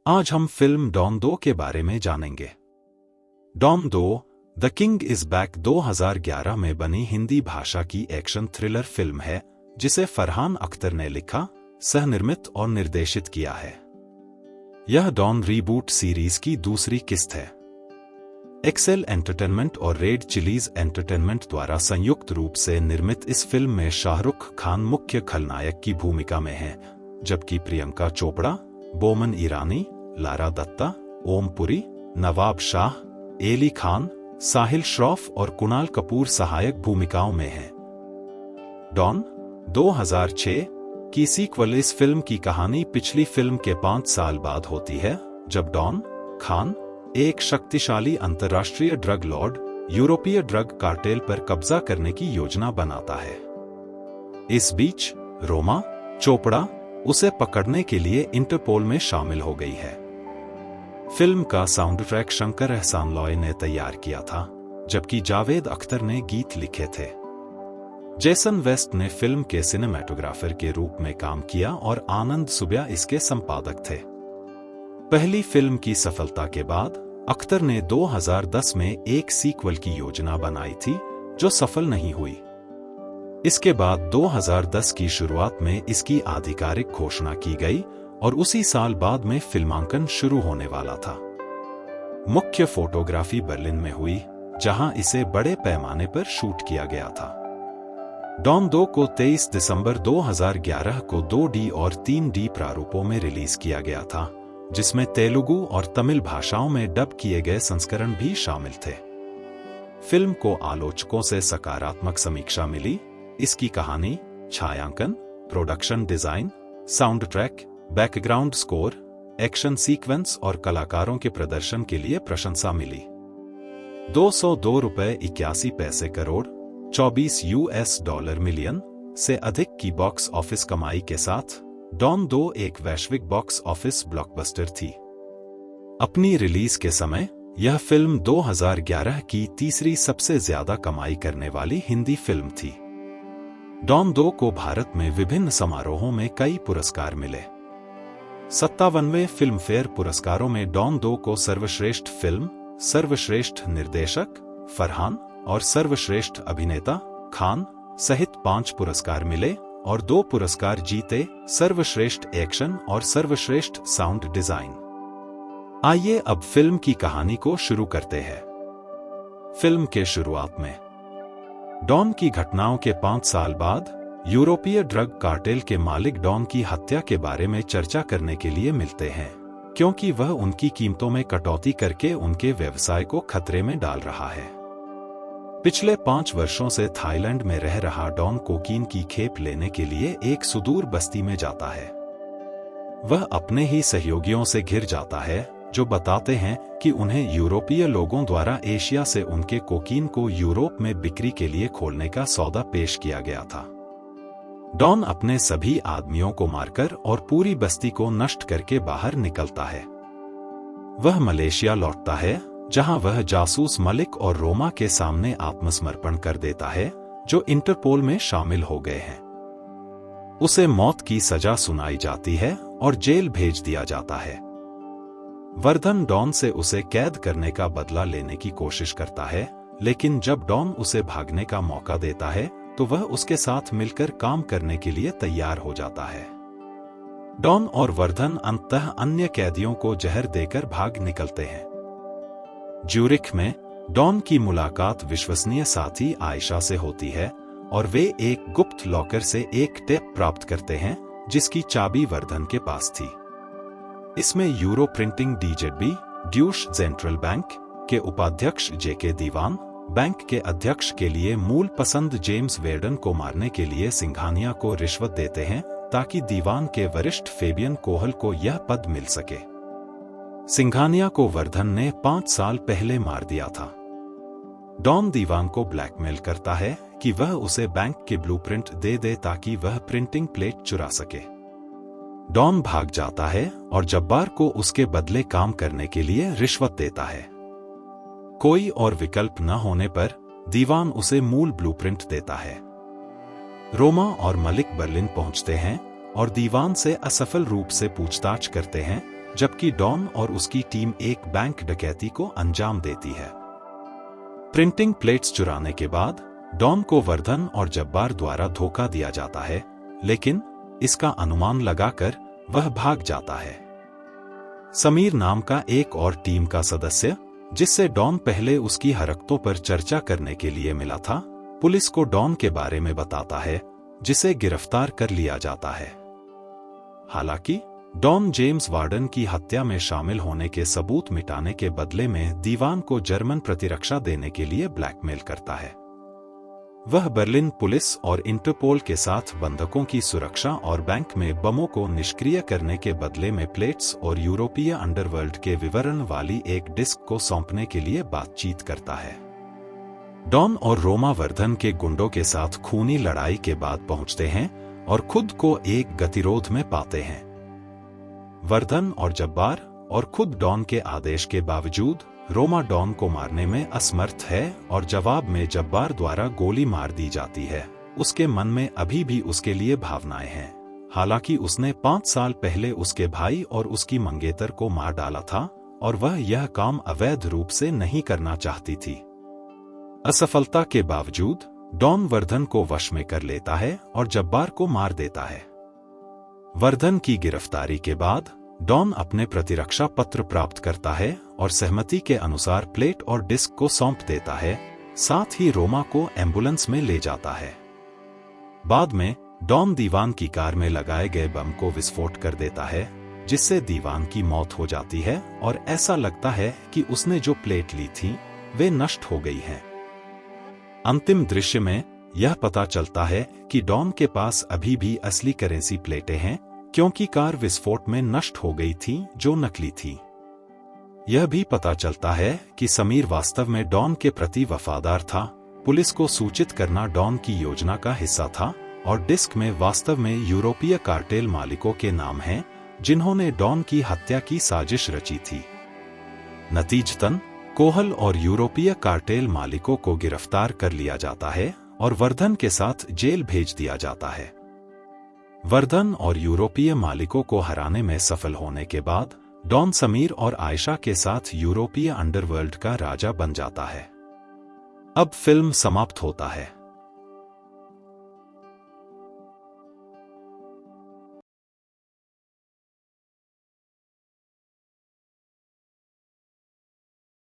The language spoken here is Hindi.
आज हम फिल्म डॉन 2 के बारे में जानेंगे। Don 2 the king is back 2011 में बनी हिंदी भाषा की एक्शन थ्रिलर फिल्म है जिसे फरहान अख्तर ने लिखा, सह-निर्मित और निर्देशित किया है। यह डॉन रीबूट सीरीज की दूसरी किस्त है। एक्सेल एंटरटेनमेंट और रेड चिलीज एंटरटेनमेंट द्वारा संयुक्त रूप से निर्मित इस फिल्म में शाहरुख खान मुख्य खलनायक की भूमिका में है, जबकि प्रियंका चोपड़ा, बोमन ईरानी, लारा दत्ता, ओम पुरी, नवाब शाह, एली खान, साहिल श्रॉफ और कुणाल कपूर सहायक भूमिकाओं में हैं। डॉन 2006 की सीक्वल इस फिल्म की कहानी पिछली फिल्म के 5 साल बाद होती है, जब डॉन खान एक शक्तिशाली अंतर्राष्ट्रीय ड्रग लॉर्ड यूरोपीय ड्रग कार्टेल पर कब्जा करने की योजना बनाता है। इस बीच रोमा चोपड़ा उसे पकड़ने के लिए इंटरपोल में शामिल हो गई है। फिल्म का साउंड ट्रैक शंकर एहसान लॉय ने तैयार किया था, जबकि जावेद अख्तर ने गीत लिखे थे। जेसन वेस्ट ने फिल्म के सिनेमैटोग्राफर के रूप में काम किया और आनंद सुब्या इसके संपादक थे। पहली फिल्म की सफलता के बाद अख्तर ने 2010 में एक सीक्वल की योजना बनाई थी, जो सफल नहीं हुई। इसके बाद 2010 की शुरुआत में इसकी आधिकारिक घोषणा की गई और उसी साल बाद में फिल्मांकन शुरू होने वाला था। मुख्य फोटोग्राफी बर्लिन में हुई, जहां इसे बड़े पैमाने पर शूट किया गया था। डॉन 2 को 23 दिसंबर 2011 को 2D और 3D प्रारूपों में रिलीज किया गया था, जिसमें तेलुगु और तमिल भाषाओं में डब किए गए संस्करण भी शामिल थे। फिल्म को आलोचकों से सकारात्मक समीक्षा मिली। इसकी कहानी, छायांकन, production design, sound track, background score, action sequence और कलाकारों के प्रदर्शन के लिए प्रशंसा मिली। $202.81 करोड़, 24 US डॉलर मिलियन से अधिक की बॉक्स ऑफिस कमाई के साथ डॉन 2 एक वैश्विक बॉक्स ऑफिस ब्लॉकबस्टर थी। अपनी रिलीज के समय यह फिल्म 2011 की तीसरी सबसे ज्यादा कमाई करने वाली हिंदी फिल्म थी। डॉन 2 को भारत में विभिन्न समारोहों में कई पुरस्कार मिले। 57वें फिल्म फेयर पुरस्कारों में डॉन 2 को सर्वश्रेष्ठ फिल्म, सर्वश्रेष्ठ निर्देशक फरहान और सर्वश्रेष्ठ अभिनेता खान सहित 5 पुरस्कार मिले और 2 पुरस्कार जीते, सर्वश्रेष्ठ एक्शन और सर्वश्रेष्ठ साउंड डिजाइन। आइए अब फिल्म की कहानी को शुरू करते हैं। फिल्म के शुरुआत में डॉन की घटनाओं के 5 साल बाद यूरोपीय ड्रग कार्टेल के मालिक डॉन की हत्या के बारे में चर्चा करने के लिए मिलते हैं, क्योंकि वह उनकी कीमतों में कटौती करके उनके व्यवसाय को खतरे में डाल रहा है। पिछले 5 वर्षों से थाईलैंड में रह रहा डॉन कोकीन की खेप लेने के लिए एक सुदूर बस्ती में जाता है। वह अपने ही सहयोगियों से घिर जाता है, जो बताते हैं कि उन्हें यूरोपीय लोगों द्वारा एशिया से उनके कोकीन को यूरोप में बिक्री के लिए खोलने का सौदा पेश किया गया था। डॉन अपने सभी आदमियों को मारकर और पूरी बस्ती को नष्ट करके बाहर निकलता है। वह मलेशिया लौटता है, जहां वह जासूस मलिक और रोमा के सामने आत्मसमर्पण कर देता है, जो इंटरपोल में शामिल हो गए हैं। उसे मौत की सजा सुनाई जाती है और जेल भेज दिया जाता है। वर्धन डॉन से उसे कैद करने का बदला लेने की कोशिश करता है, लेकिन जब डॉन उसे भागने का मौका देता है, तो वह उसके साथ मिलकर काम करने के लिए तैयार हो जाता है। डॉन और वर्धन अंततः अन्य कैदियों को जहर देकर भाग निकलते हैं। ज्यूरिख में डॉन की मुलाकात विश्वसनीय साथी आयशा से होती है और वे एक गुप्त लॉकर से एक टेप प्राप्त करते हैं, जिसकी चाबी वर्धन के पास थी। इसमें euro printing DZB, Deutsche central bank के उपाध्यक्ष जेके दीवान, बैंक के अध्यक्ष के लिए मूल पसंद जेम्स वेर्डन को मारने के लिए सिंघानिया को रिश्वत देते हैं, ताकि दीवान के वरिष्ठ फेबियन कोहल को यह पद मिल सके। सिंघानिया को वर्धन ने 5 साल पहले मार दिया था। डॉन दीवान को ब्लैकमेल करता है कि वह उसे बैंक के ब्लूप्रिंट दे दे ताकि वह प्रिंटिंग प्लेट चुरा सके। डॉन भाग जाता है और जब्बार को उसके बदले काम करने के लिए रिश्वत देता है। कोई और विकल्प न होने पर दीवान उसे मूल ब्लूप्रिंट देता है। रोमा और मलिक बर्लिन पहुंचते हैं और दीवान से असफल रूप से पूछताछ करते हैं जबकि डॉन और उसकी टीम एक बैंक डकैती को अंजाम देती है। प्रिंटिंग प्लेट्स चुराने के बाद डॉन को वर्धन और जब्बार द्वारा धोखा दिया जाता है, लेकिन इसका अनुमान लगाकर वह भाग जाता है। समीर नाम का एक और टीम का सदस्य, जिससे डॉन पहले उसकी हरकतों पर चर्चा करने के लिए मिला था, पुलिस को डॉन के बारे में बताता है, जिसे गिरफ्तार कर लिया जाता है। हालांकि डॉन जेम्स वार्डन की हत्या में शामिल होने के सबूत मिटाने के बदले में दीवान को जर्मन प्रतिरक्षा देने के लिए ब्लैकमेल करता है। वह बर्लिन पुलिस और इंटरपोल के साथ बंधकों की सुरक्षा और बैंक में बमों को निष्क्रिय करने के बदले में प्लेट्स और यूरोपीय अंडरवर्ल्ड के विवरण वाली एक डिस्क को सौंपने के लिए बातचीत करता है। डॉन और रोमा वर्धन के गुंडों के साथ खूनी लड़ाई के बाद पहुंचते हैं और खुद को एक गतिरोध में पाते हैं। वर्धन और जब्बार और खुद डॉन के आदेश के बावजूद रोमा डॉन को मारने में असमर्थ है और जवाब में जब्बार द्वारा गोली मार दी जाती है। उसके मन में अभी भी उसके लिए भावनाएं हैं, हालांकि उसने 5 साल पहले उसके भाई और उसकी मंगेतर को मार डाला था और वह यह काम अवैध रूप से नहीं करना चाहती थी। असफलता के बावजूद डॉन वर्धन को वश में कर लेता है और जब्बार को मार देता है। वर्धन की गिरफ्तारी के बाद डॉन अपने प्रतिरक्षा पत्र प्राप्त करता है और सहमति के अनुसार प्लेट और डिस्क को सौंप देता है, साथ ही रोमा को एम्बुलेंस में ले जाता है। बाद में डॉन दीवान की कार में लगाए गए बम को विस्फोट कर देता है, जिससे दीवान की मौत हो जाती है और ऐसा लगता है कि उसने जो प्लेट ली थी वे नष्ट हो गई हैं। अंतिम दृश्य में यह पता चलता है कि डॉन के पास अभी भी असली करेंसी प्लेटें हैं, क्योंकि कार विस्फोट में नष्ट हो गई थी जो नकली थी। यह भी पता चलता है कि समीर वास्तव में डॉन के प्रति वफादार था। पुलिस को सूचित करना डॉन की योजना का हिस्सा था और डिस्क में वास्तव में यूरोपीय कार्टेल मालिकों के नाम हैं, जिन्होंने डॉन की हत्या की साजिश रची थी। नतीजतन कोहल और यूरोपीय कार्टेल मालिकों को गिरफ्तार कर लिया जाता है और वर्धन के साथ जेल भेज दिया जाता है। वर्धन और यूरोपीय मालिकों को हराने में सफल होने के बाद डॉन समीर और आयशा के साथ यूरोपीय अंडरवर्ल्ड का राजा बन जाता है। अब फिल्म समाप्त होता है।